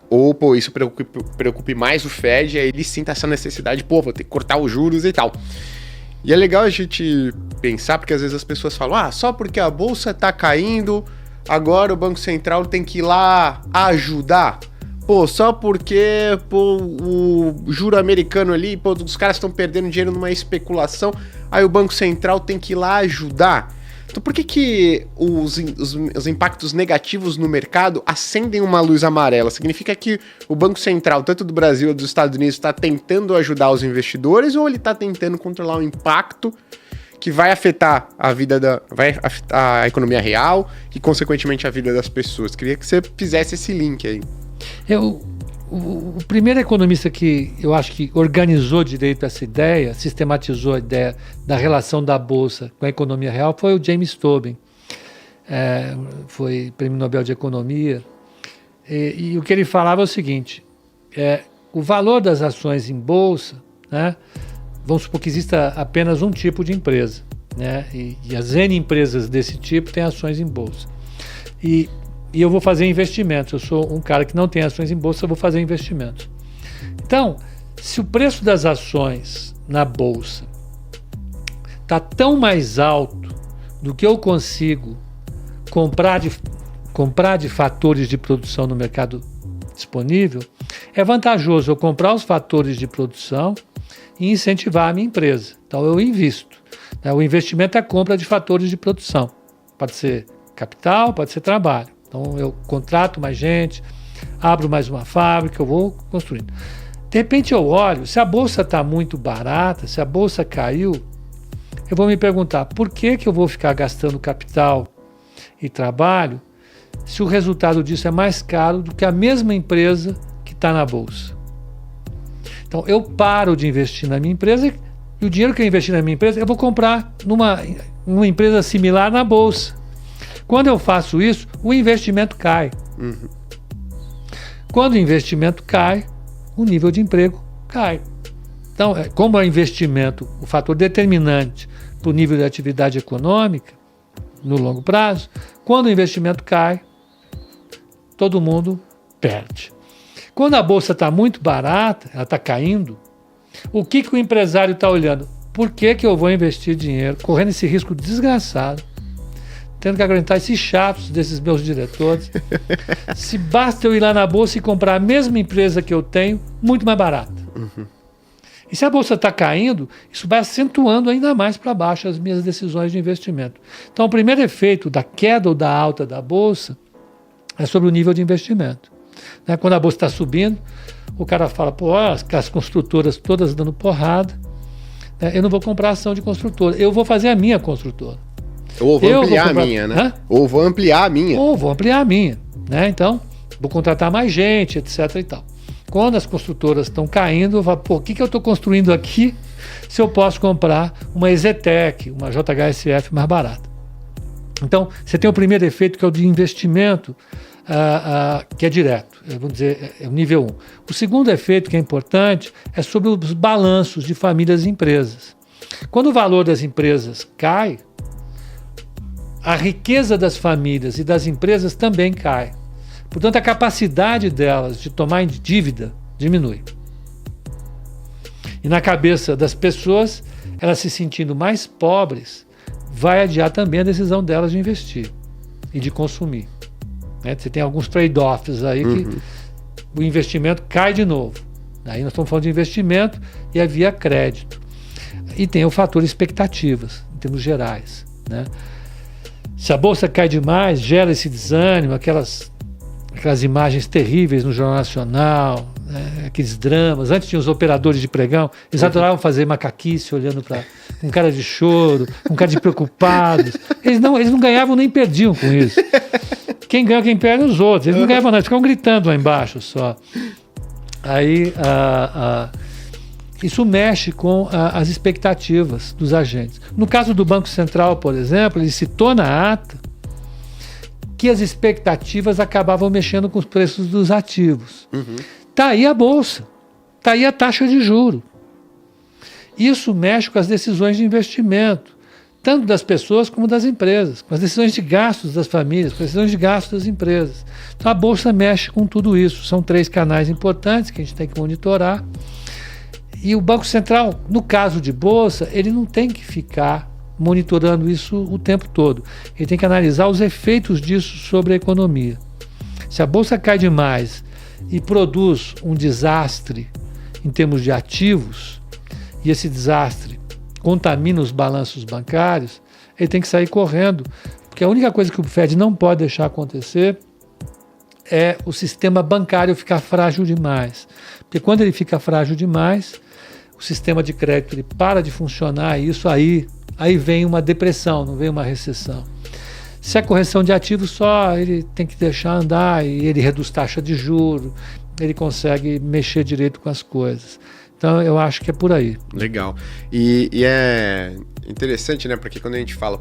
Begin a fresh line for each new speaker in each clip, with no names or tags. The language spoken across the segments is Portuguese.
Ou, pô, isso preocupe mais o Fed, aí ele sinta essa necessidade, pô, vou ter que cortar os juros e tal. E é legal a gente pensar, porque às vezes as pessoas falam, só porque a bolsa tá caindo, agora o Banco Central tem que ir lá ajudar. Pô, só porque o juro americano ali, pô, os caras estão perdendo dinheiro numa especulação, aí o Banco Central tem que ir lá ajudar. Então por que os impactos negativos no mercado acendem uma luz amarela? Significa que o Banco Central, tanto do Brasil ou dos Estados Unidos, está tentando ajudar os investidores ou ele está tentando controlar o impacto que vai afetar vai afetar a economia real e, consequentemente, a vida das pessoas? Queria que você fizesse esse link aí.
O primeiro economista que eu acho que organizou direito essa ideia, sistematizou a ideia da relação da Bolsa com a economia real foi o James Tobin. Foi Prêmio Nobel de Economia. E o que ele falava é o seguinte, o valor das ações em Bolsa, né, vamos supor que exista apenas um tipo de empresa, né, e as N empresas desse tipo têm ações em Bolsa. E eu vou fazer investimentos. Eu sou um cara que não tem ações em bolsa, eu vou fazer investimentos. Então, se o preço das ações na bolsa está tão mais alto do que eu consigo comprar de fatores de produção no mercado disponível, é vantajoso eu comprar os fatores de produção e incentivar a minha empresa. Então, eu invisto. O investimento é a compra de fatores de produção. Pode ser capital, pode ser trabalho. Então eu contrato mais gente, abro mais uma fábrica, eu vou construindo. De repente eu olho, se a bolsa está muito barata, se a bolsa caiu, eu vou me perguntar, por que eu vou ficar gastando capital e trabalho se o resultado disso é mais caro do que a mesma empresa que está na bolsa? Então eu paro de investir na minha empresa e o dinheiro que eu investi na minha empresa eu vou comprar numa empresa similar na bolsa. Quando eu faço isso, o investimento cai. Uhum. Quando o investimento cai, o nível de emprego cai. Então, como é o investimento o fator determinante para o nível de atividade econômica, no longo prazo, quando o investimento cai, todo mundo perde. Quando a bolsa está muito barata, ela está caindo, o que o empresário está olhando? Por que eu vou investir dinheiro, correndo esse risco desgraçado, tendo que aguentar esses chatos desses meus diretores, se basta eu ir lá na bolsa e comprar a mesma empresa que eu tenho, muito mais barata. Uhum. E se a bolsa está caindo, isso vai acentuando ainda mais para baixo as minhas decisões de investimento. Então, o primeiro efeito da queda ou da alta da bolsa é sobre o nível de investimento. Quando a bolsa está subindo, o cara fala, as construtoras todas dando porrada, eu não vou comprar ação de construtora, eu vou fazer a minha construtora.
Ou vou ampliar a minha, né? Ou vou ampliar a minha.
Ou vou ampliar a minha, né? Então, vou contratar mais gente, etc e tal. Quando as construtoras estão caindo, eu falo, o que eu estou construindo aqui se eu posso comprar uma EZTEC, uma JHSF mais barata? Então, você tem o primeiro efeito, que é o de investimento, que é direto, vamos dizer, é o nível 1. O segundo efeito, que é importante, é sobre os balanços de famílias e empresas. Quando o valor das empresas cai, a riqueza das famílias e das empresas também cai. Portanto, a capacidade delas de tomar dívida diminui. E na cabeça das pessoas, elas se sentindo mais pobres, vai adiar também a decisão delas de investir e de consumir. Você tem alguns trade-offs aí que o investimento cai de novo. Aí nós estamos falando de investimento e é via crédito. E tem o fator expectativas, em termos gerais, né? Se a bolsa cai demais, gera esse desânimo, aquelas imagens terríveis no Jornal Nacional, né? Aqueles dramas. Antes tinha os operadores de pregão, eles adoravam fazer macaquice olhando para um cara de choro, um cara de preocupados. Eles não ganhavam nem perdiam com isso. Quem ganha, quem perde, os outros. Eles não ganhavam nada, eles ficavam gritando lá embaixo só. Aí isso mexe com as expectativas dos agentes. No caso do Banco Central, por exemplo, ele citou na ata que as expectativas acabavam mexendo com os preços dos ativos. Está aí a bolsa, está aí a taxa de juros. Isso mexe com as decisões de investimento. tanto das pessoas como das empresas, com as decisões de gastos das famílias, com as decisões de gastos das empresas. Então a Bolsa mexe com tudo isso. São 3 canais importantes que a gente tem que monitorar. E o Banco Central, no caso de Bolsa, ele não tem que ficar monitorando isso o tempo todo. Ele tem que analisar os efeitos disso sobre a economia. Se a Bolsa cai demais e produz um desastre em termos de ativos, e esse desastre contamina os balanços bancários, ele tem que sair correndo, porque a única coisa que o Fed não pode deixar acontecer é o sistema bancário ficar frágil demais. Porque quando ele fica frágil demais, o sistema de crédito ele para de funcionar, e isso aí vem uma depressão, não vem uma recessão. Se a correção de ativos só, ele tem que deixar andar, e ele reduz taxa de juros, ele consegue mexer direito com as coisas. Então, eu acho que é por aí.
Legal. E é interessante, né? Porque quando a gente fala,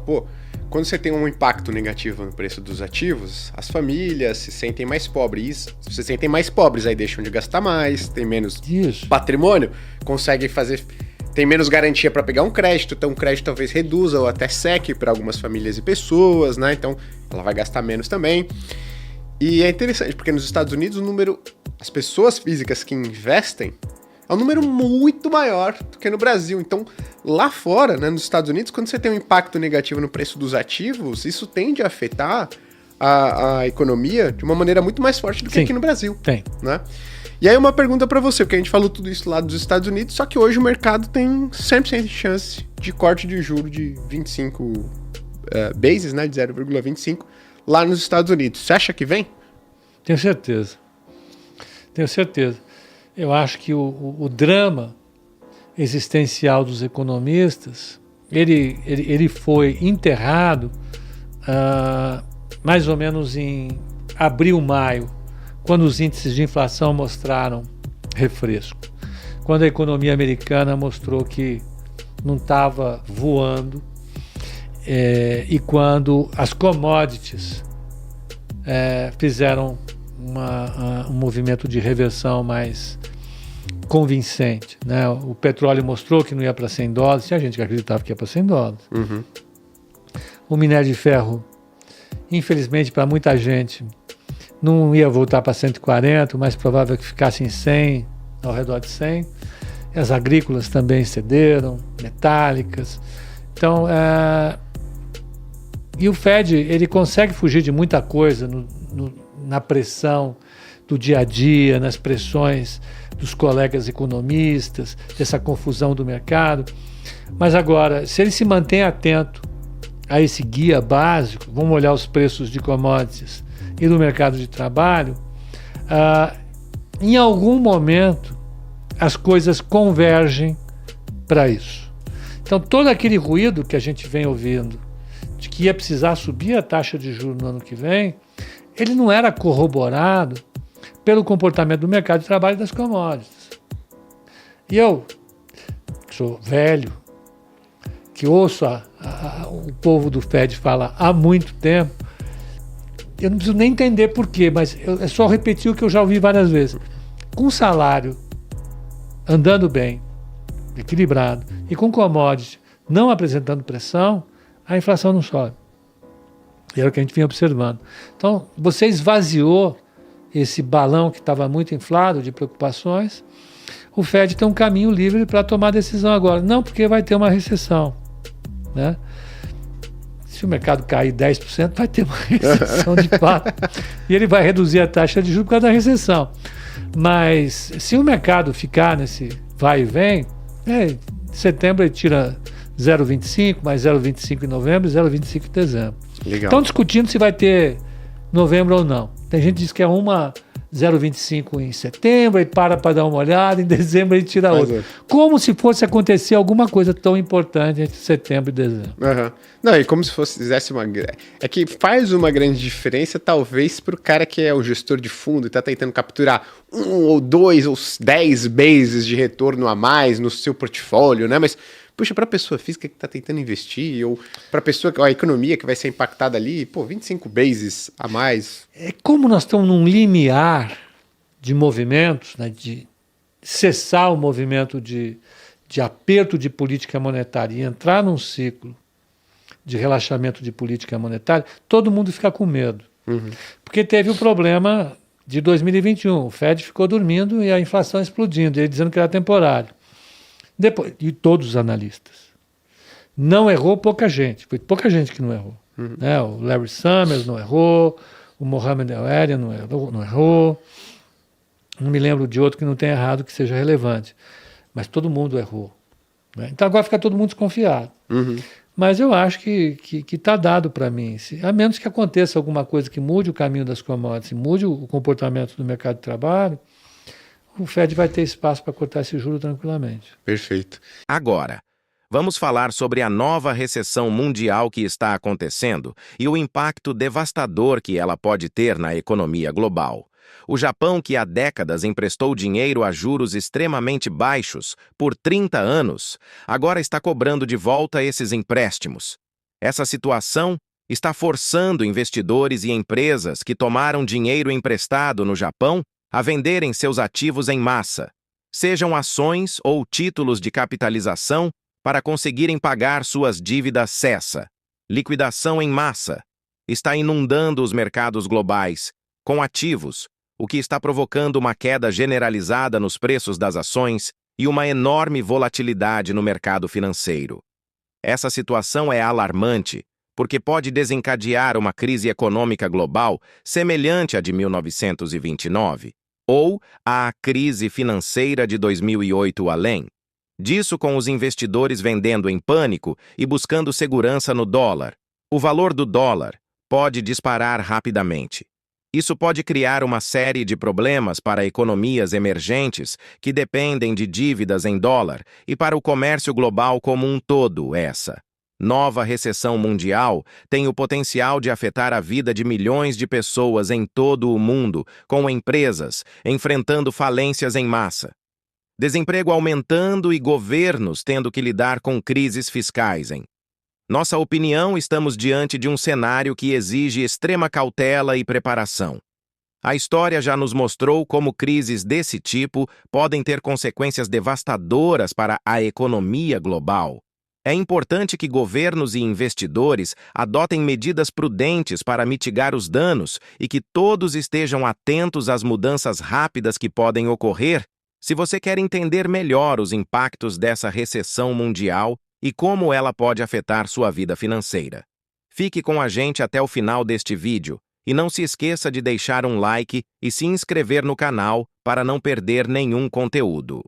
quando você tem um impacto negativo no preço dos ativos, as famílias se sentem mais pobres. E se sentem mais pobres, aí deixam de gastar mais, tem menos patrimônio, conseguem fazer... Tem menos garantia para pegar um crédito, então o crédito talvez reduza ou até seque para algumas famílias e pessoas, né? Então, ela vai gastar menos também. E é interessante, porque nos Estados Unidos, as pessoas físicas que investem é um número muito maior do que no Brasil. Então, lá fora, né, nos Estados Unidos, quando você tem um impacto negativo no preço dos ativos, isso tende a afetar a economia de uma maneira muito mais forte do que aqui no Brasil.
Tem.
Né? E aí uma pergunta para você, porque a gente falou tudo isso lá dos Estados Unidos, só que hoje o mercado tem 100% de chance de corte de juros de 25 bases, né, de 0,25, lá nos Estados Unidos. Você acha que vem?
Tenho certeza. Eu acho que o drama existencial dos economistas, ele foi enterrado mais ou menos em abril, maio, quando os índices de inflação mostraram refresco. Quando a economia americana mostrou que não estava voando, e quando as commodities fizeram um movimento de reversão mais convincente, né? O petróleo mostrou que não ia para $100, tinha gente que acreditava que ia para $100.
Uhum.
O minério de ferro, infelizmente para muita gente, não ia voltar para 140, o mais provável é que ficasse em 100, ao redor de 100. As agrícolas também cederam, metálicas. Então, e o Fed, ele consegue fugir de muita coisa na pressão do dia a dia, nas pressões dos colegas economistas, dessa confusão do mercado. Mas agora, se ele se mantém atento a esse guia básico, vamos olhar os preços de commodities e do mercado de trabalho, em algum momento as coisas convergem para isso. Então, todo aquele ruído que a gente vem ouvindo de que ia precisar subir a taxa de juros no ano que vem, ele não era corroborado pelo comportamento do mercado de trabalho e das commodities. E eu, que sou velho, que ouço o povo do Fed falar há muito tempo, eu não preciso nem entender por quê, mas é só repetir o que eu já ouvi várias vezes. Com o salário andando bem, equilibrado, e com commodity não apresentando pressão, a inflação não sobe. E era o que a gente vinha observando. Então, você esvaziou esse balão que estava muito inflado de preocupações. O Fed tem um caminho livre para tomar decisão agora. Não porque vai ter uma recessão, né? Se o mercado cair 10%, vai ter uma recessão de fato. E ele vai reduzir a taxa de juros por causa da recessão. Mas se o mercado ficar nesse vai e vem, em setembro ele tira 0,25, mais 0,25 em novembro e 0,25 em dezembro.
Legal.
Estão discutindo se vai ter novembro ou não. Tem gente que diz que é uma 0,25 em setembro, ele para dar uma olhada, em dezembro ele tira outra. Como se fosse acontecer alguma coisa tão importante entre setembro e dezembro.
Uhum. Não, e como se fizesse uma... É que faz uma grande diferença, talvez, para o cara que é o gestor de fundo e está tentando capturar 1 ou 2 ou 10 bases de retorno a mais no seu portfólio, né? Mas, puxa, para a pessoa física que está tentando investir, ou para a economia que vai ser impactada ali, 25 bases a mais.
É como nós estamos num limiar de movimentos, né, de cessar o movimento de aperto de política monetária e entrar num ciclo de relaxamento de política monetária, todo mundo fica com medo. Porque teve o problema de 2021. O Fed ficou dormindo e a inflação explodindo, ele dizendo que era temporário. Depois, e todos os analistas. Não errou pouca gente. Foi pouca gente que não errou. Né? O Larry Summers não errou, o Mohamed El-Erian não errou. Não me lembro de outro que não tenha errado que seja relevante. Mas todo mundo errou. Né? Então agora fica todo mundo desconfiado. Mas eu acho que está dado para mim. A menos que aconteça alguma coisa que mude o caminho das commodities, mude o comportamento do mercado de trabalho, o Fed vai ter espaço para cortar esse juro tranquilamente.
Perfeito.
Agora, vamos falar sobre a nova recessão mundial que está acontecendo e o impacto devastador que ela pode ter na economia global. O Japão, que há décadas emprestou dinheiro a juros extremamente baixos, por 30 anos, agora está cobrando de volta esses empréstimos. Essa situação está forçando investidores e empresas que tomaram dinheiro emprestado no Japão a venderem seus ativos em massa, sejam ações ou títulos de capitalização, para conseguirem pagar suas dívidas cessa. Liquidação em massa está inundando os mercados globais com ativos, o que está provocando uma queda generalizada nos preços das ações e uma enorme volatilidade no mercado financeiro. Essa situação é alarmante, porque pode desencadear uma crise econômica global semelhante à de 1929, ou à crise financeira de 2008 além. Disso com os investidores vendendo em pânico e buscando segurança no dólar. O valor do dólar pode disparar rapidamente. Isso pode criar uma série de problemas para economias emergentes que dependem de dívidas em dólar e para o comércio global como um todo. Essa nova recessão mundial tem o potencial de afetar a vida de milhões de pessoas em todo o mundo, com empresas enfrentando falências em massa, desemprego aumentando e governos tendo que lidar com crises fiscais. Em nossa opinião, estamos diante de um cenário que exige extrema cautela e preparação. A história já nos mostrou como crises desse tipo podem ter consequências devastadoras para a economia global. É importante que governos e investidores adotem medidas prudentes para mitigar os danos e que todos estejam atentos às mudanças rápidas que podem ocorrer. Se você quer entender melhor os impactos dessa recessão mundial e como ela pode afetar sua vida financeira, fique com a gente até o final deste vídeo e não se esqueça de deixar um like e se inscrever no canal para não perder nenhum conteúdo.